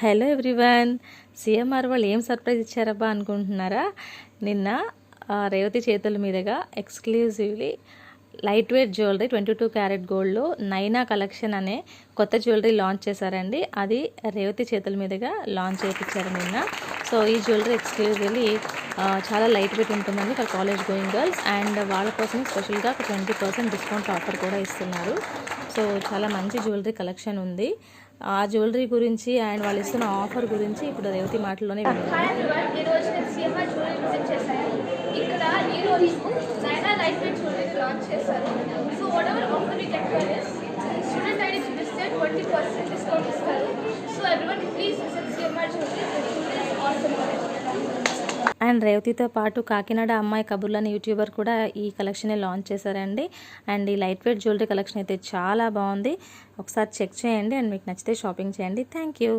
Hello everyone, CMR వాళ్ళు ఏం surprise ఇచ్చారబ్బా అనుకుంటున్నారా? నిన్న రేవతి చేతుల మీదుగా exclusively light weight jewellery 22 carrot గోల్డ్లో నైనా కలెక్షన్ అనే కొత్త జ్యువెలరీ లాంచ్ చేశారండి. అది రేవతి చేతుల మీదుగా లాంచ్ చేయించారు నిన్న. సో ఈ జ్యువెలరీ ఎక్స్క్లూజివ్లీ చాలా లైట్ వెయిట్ ఉంటుందండి for college going girls, and వాళ్ళ కోసం స్పెషల్గా 20% డిస్కౌంట్ ఆఫర్ కూడా ఇస్తున్నారు. సో చాలా మంచి జ్యువెలరీ కలెక్షన్ ఉంది. ఆ జ్యువెలరీ గురించి అండ్ వాళ్ళు ఇస్తున్న ఆఫర్ గురించి ఇప్పుడు రేవతి మాటల్లోనే అండ్ రేవతితో పాటు కాకినాడ అమ్మాయి కబుర్లు అనే యూట్యూబర్ కూడా ఈ కలెక్షన్ లాంచ్ చేశారండి. అండ్ ఈ లైట్ వెయిట్ జ్యువెలరీ కలెక్షన్ అయితే చాలా బాగుంది. ఒకసారి చెక్ చేయండి అండ్ మీకు నచ్చితే షాపింగ్ చేయండి. Thank you.